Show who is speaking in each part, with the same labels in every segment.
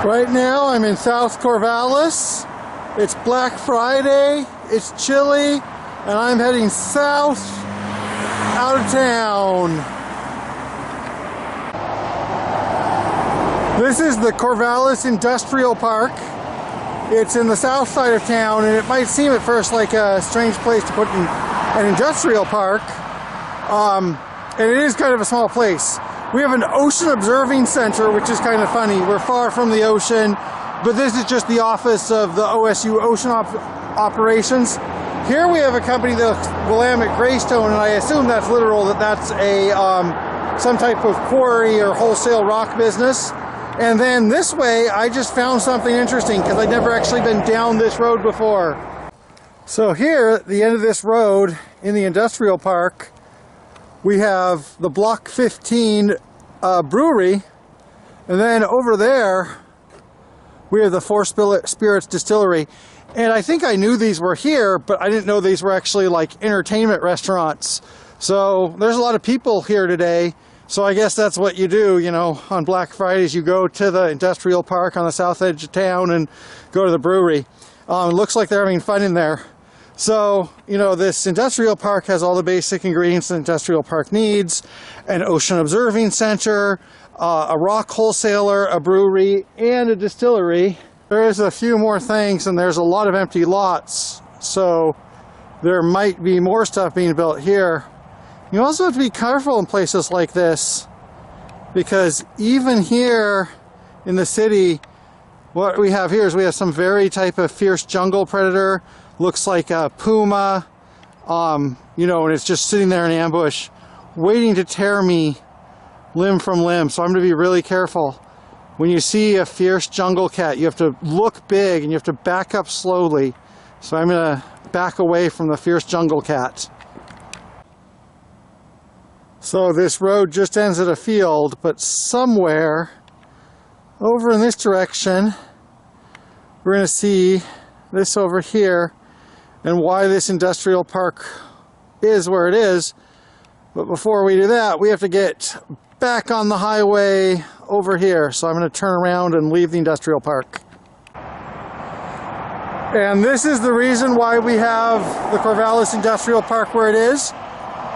Speaker 1: Right now I'm in South Corvallis. It's Black Friday, it's chilly, and I'm heading south out of town. This is the Corvallis Industrial Park. It's in the south side of town, and it might seem at first like a strange place to put in an industrial park. And it is kind of a small place. We have an ocean observing center, which is kind of funny. We're far from the ocean, but this is just the office of the OSU Ocean Operations. Here we have a company, the Willamette Greystone, and I assume that's literal, that's a some type of quarry or wholesale rock business. And then this way, I just found something interesting because I'd never actually been down this road before. So here, at the end of this road in the industrial park, we have the Block 15 brewery, and then over there we have the Four Spirits Distillery. And I think I knew these were here, but I didn't know these were actually like entertainment restaurants. So there's a lot of people here today. So I guess that's what you do, you know, on Black Fridays. You go to the industrial park on the south edge of town and go to the brewery. It looks like they're having fun in there. So, you know, this industrial park has all the basic ingredients an industrial park needs: an ocean observing center, a rock wholesaler, a brewery, and a distillery. There is a few more things, and there's a lot of empty lots, so there might be more stuff being built here. You also have to be careful in places like this, because even here in the city, what we have here is we have some very type of fierce jungle predator. Looks like a puma, you know, and it's just sitting there in ambush, waiting to tear me limb from limb. So I'm going to be really careful. When you see a fierce jungle cat, you have to look big and you have to back up slowly. So I'm going to back away from the fierce jungle cat. So this road just ends at a field, but somewhere over in this direction, we're going to see this over here, and why this industrial park is where it is. But before we do that, we have to get back on the highway over here. So I'm going to turn around and leave the industrial park. And this is the reason why we have the Corvallis Industrial Park where it is.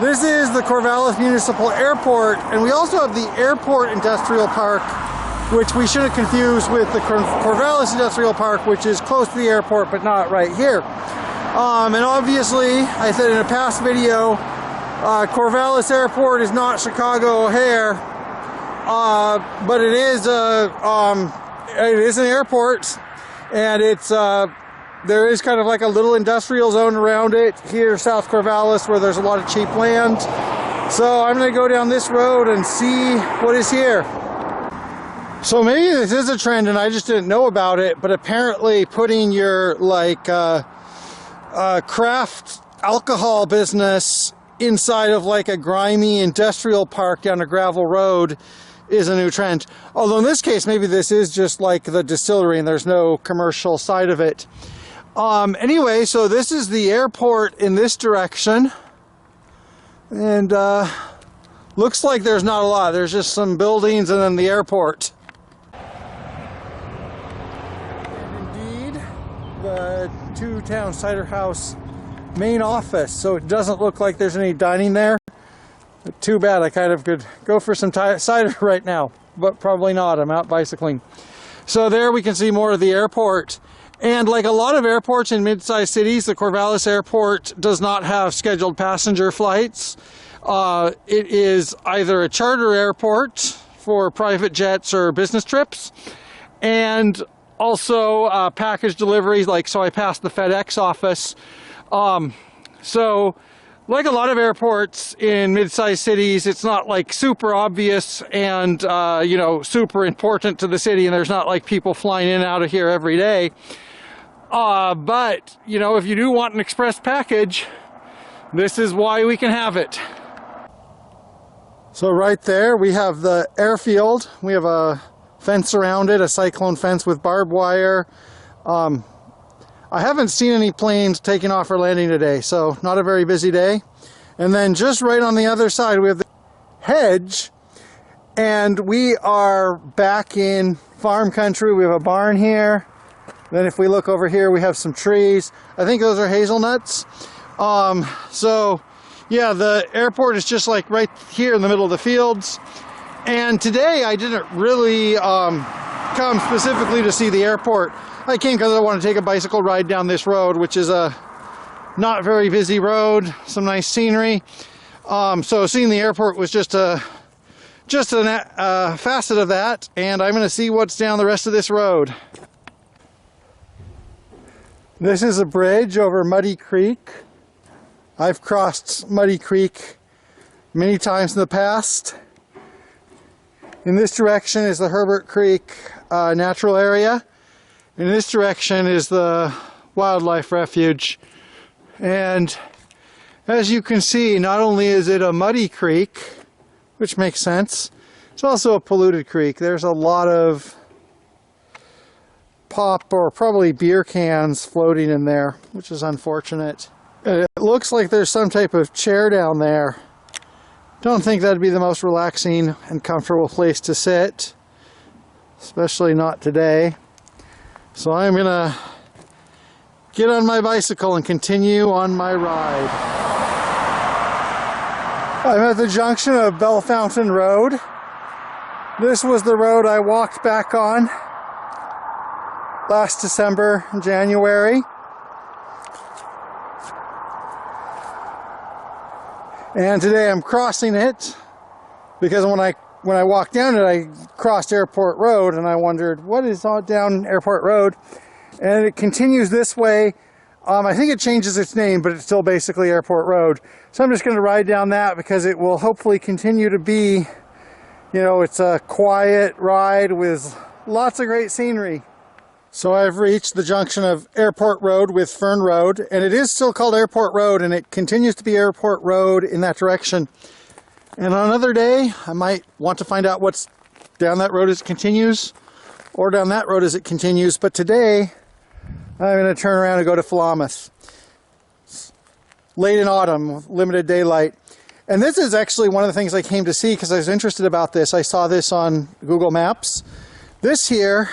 Speaker 1: This is the Corvallis Municipal Airport, and we also have the Airport Industrial Park, which we shouldn't confuse with the Corvallis Industrial Park, which is close to the airport, but not right here. And obviously, I said in a past video, Corvallis Airport is not Chicago O'Hare, but it is an airport, and it's there is kind of like a little industrial zone around it here, South Corvallis, where there's a lot of cheap land. So I'm going to go down this road and see what is here. So maybe this is a trend and I just didn't know about it, but apparently putting your like craft alcohol business inside of like a grimy industrial park down a gravel road is a new trend. Although in this case, maybe this is just like the distillery and there's no commercial side of it. Anyway, so this is the airport in this direction, and looks like there's not a lot. There's just some buildings and then the airport. The Two Town Cider House main office, so it doesn't look like there's any dining there. But too bad. I kind of could go for some cider right now, but probably not. I'm out bicycling. So there we can see more of the airport. And like a lot of airports in mid-sized cities, the Corvallis Airport does not have scheduled passenger flights. It is either a charter airport for private jets or business trips, and also package deliveries. Like, so I passed the FedEx office. So like a lot of airports in mid-sized cities, it's not like super obvious and you know, super important to the city, and there's not like people flying in and out of here every day. But you know, if you do want an express package, this is why we can have it. So right there we have the airfield. We have a fence around it, a cyclone fence with barbed wire. I haven't seen any planes taking off or landing today, so not a very busy day. And then just right on the other side we have the hedge, and we are back in farm country. We have a barn here. Then if we look over here, we have some trees. I think those are hazelnuts. So yeah, the airport is just like right here in the middle of the fields. And today I didn't really come specifically to see the airport. I came because I want to take a bicycle ride down this road, which is a not very busy road, some nice scenery. So seeing the airport was just a facet of that, and I'm going to see what's down the rest of this road. This is a bridge over Muddy Creek. I've crossed Muddy Creek many times in the past. In this direction is the Herbert Creek natural area. In this direction is the wildlife refuge. And as you can see, not only is it a muddy creek, which makes sense, it's also a polluted creek. There's a lot of pop or probably beer cans floating in there, which is unfortunate. It looks like there's some type of chair down there. Don't think that'd be the most relaxing and comfortable place to sit, especially not today. So I'm gonna get on my bicycle and continue on my ride. I'm at the junction of Bell Fountain Road. This was the road I walked back on last December and January. And today I'm crossing it because when I walked down it, I crossed Airport Road and I wondered, what is on down Airport Road? And it continues this way. I think it changes its name, but it's still basically Airport Road. So I'm just going to ride down that because it will hopefully continue to be, you know, it's a quiet ride with lots of great scenery. So I've reached the junction of Airport Road with Fern Road, and it is still called Airport Road, and it continues to be Airport Road in that direction. And on another day, I might want to find out what's down that road as it continues, or down that road as it continues. But today, I'm going to turn around and go to Philomath. It's late in autumn, limited daylight. And this is actually one of the things I came to see because I was interested about this. I saw this on Google Maps. This here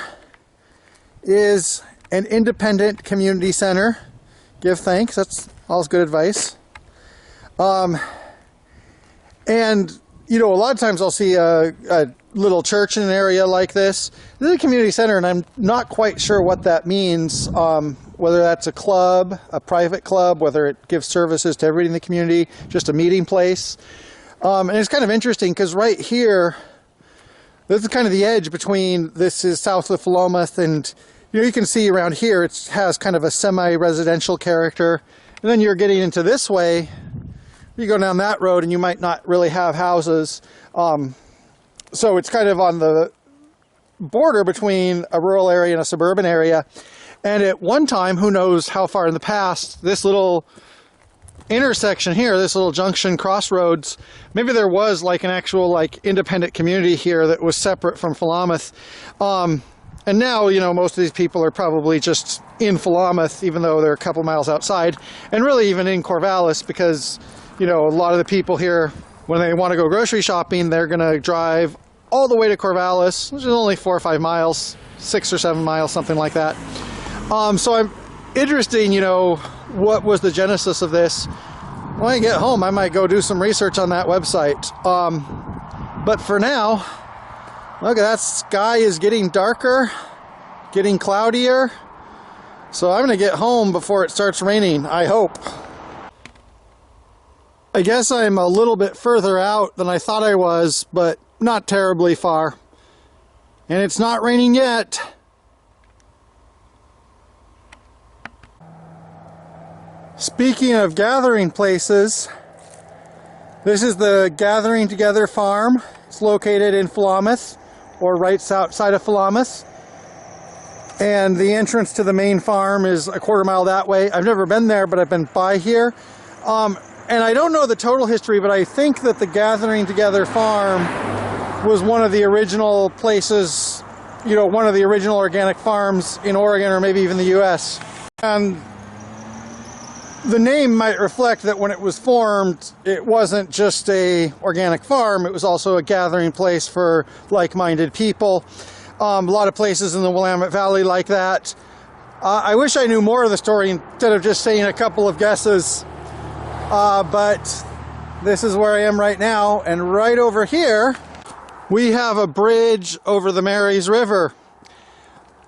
Speaker 1: is an independent community center. Give thanks. That's all good advice. And, you know, a lot of times I'll see a little church in an area like this. This is a community center, and I'm not quite sure what that means, whether that's a club, a private club, whether it gives services to everybody in the community, just a meeting place. And it's kind of interesting because right here, this is kind of the edge between, this is south of Philomath, and you know, you can see around here it has kind of a semi-residential character. And then you're getting into this way, you go down that road and you might not really have houses. So it's kind of on the border between a rural area and a suburban area. And at one time, who knows how far in the past, this little intersection here, this little junction crossroads, maybe there was like an actual like independent community here that was separate from Philomath. And now, you know, most of these people are probably just in Philomath, even though they're a couple miles outside, and really even in Corvallis, because, you know, a lot of the people here, when they want to go grocery shopping, they're going to drive all the way to Corvallis, which is only 4 or 5 miles, 6 or 7 miles, something like that. So I'm interested, you know, what was the genesis of this? When I get home, I might go do some research on that website. But for now, look at that sky is getting darker, getting cloudier. So I'm going to get home before it starts raining, I hope. I guess I'm a little bit further out than I thought I was, but not terribly far. And it's not raining yet. Speaking of gathering places, this is the Gathering Together Farm. It's located in Philomath, or right outside of Philomath. And the entrance to the main farm is a quarter mile that way. I've never been there, but I've been by here. And I don't know the total history, but I think that the Gathering Together Farm was one of the original places, you know, one of the original organic farms in Oregon, or maybe even the US. And the name might reflect that when it was formed, it wasn't just a organic farm, it was also a gathering place for like-minded people. A lot of places in the Willamette Valley like that. I wish I knew more of the story instead of just saying a couple of guesses. But this is where I am right now, and right over here we have a bridge over the Marys River.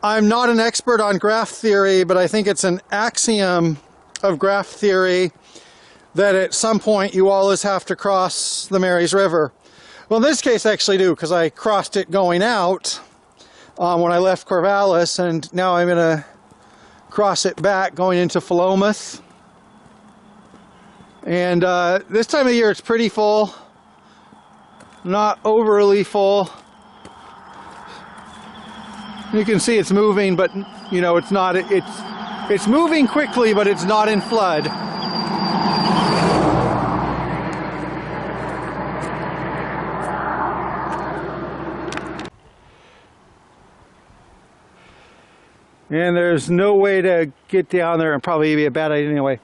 Speaker 1: I'm not an expert on graph theory, but I think it's an axiom of graph theory that at some point you always have to cross the Marys River. Well, in this case I actually do, because I crossed it going out when I left Corvallis, and now I'm going to cross it back going into Philomath. And this time of year it's pretty full, not overly full. You can see it's moving, but you know, it's not, it's moving quickly, but it's not in flood. And there's no way to get down there, and probably be a bad idea anyway.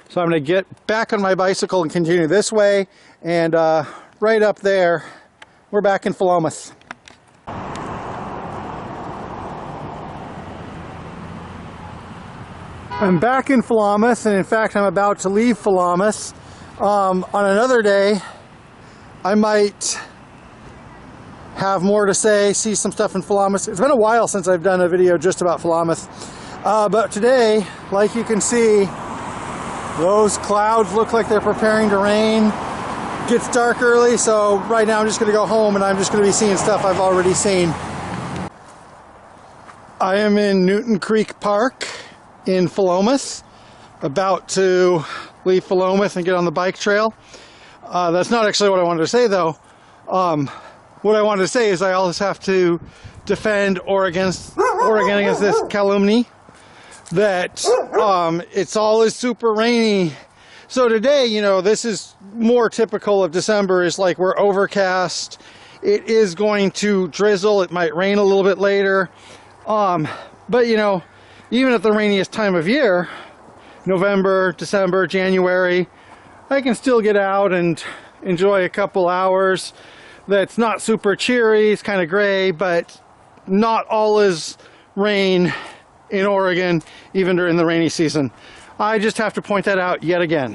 Speaker 1: So I'm going to get back on my bicycle and continue this way, and right up there, we're back in Philomath. I'm back in Philomath, and in fact I'm about to leave Philomath. On another day, I might have more to say, see some stuff in Philomath. It's been a while since I've done a video just about Philomath. But today, like you can see, those clouds look like they're preparing to rain. It gets dark early, so right now I'm just going to go home and I'm just going to be seeing stuff I've already seen. I am in Newton Creek Park in Philomath, about to leave Philomath and get on the bike trail. That's not actually what I wanted to say though. What I wanted to say is I always have to defend Oregon against this calumny that it's always super rainy. So today, you know, this is more typical of December, is like we're overcast. It is going to drizzle. It might rain a little bit later. But you know, even at the rainiest time of year, November, December, January, I can still get out and enjoy a couple hours. That's not super cheery, it's kind of gray, but not all is rain in Oregon, even during the rainy season. I just have to point that out yet again.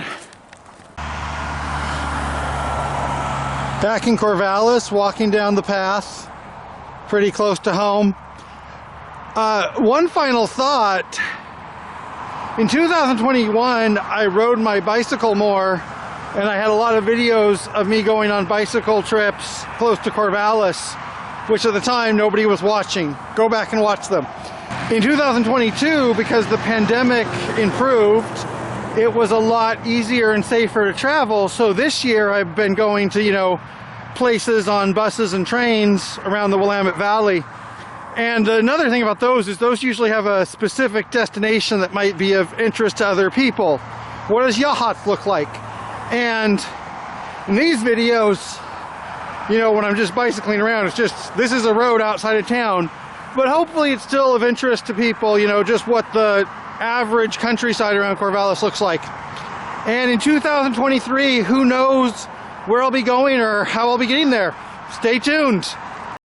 Speaker 1: Back in Corvallis, walking down the path, pretty close to home. One final thought. In 2021, I rode my bicycle more, and I had a lot of videos of me going on bicycle trips close to Corvallis, which at the time nobody was watching. Go back and watch them. In 2022, because the pandemic improved, it was a lot easier and safer to travel. So this year I've been going to, you know, places on buses and trains around the Willamette Valley. And another thing about those is those usually have a specific destination that might be of interest to other people. What does Yachats look like? And in these videos, you know, when I'm just bicycling around, it's just, this is a road outside of town, but hopefully it's still of interest to people, you know, just what the average countryside around Corvallis looks like. And in 2023, who knows where I'll be going or how I'll be getting there. Stay tuned.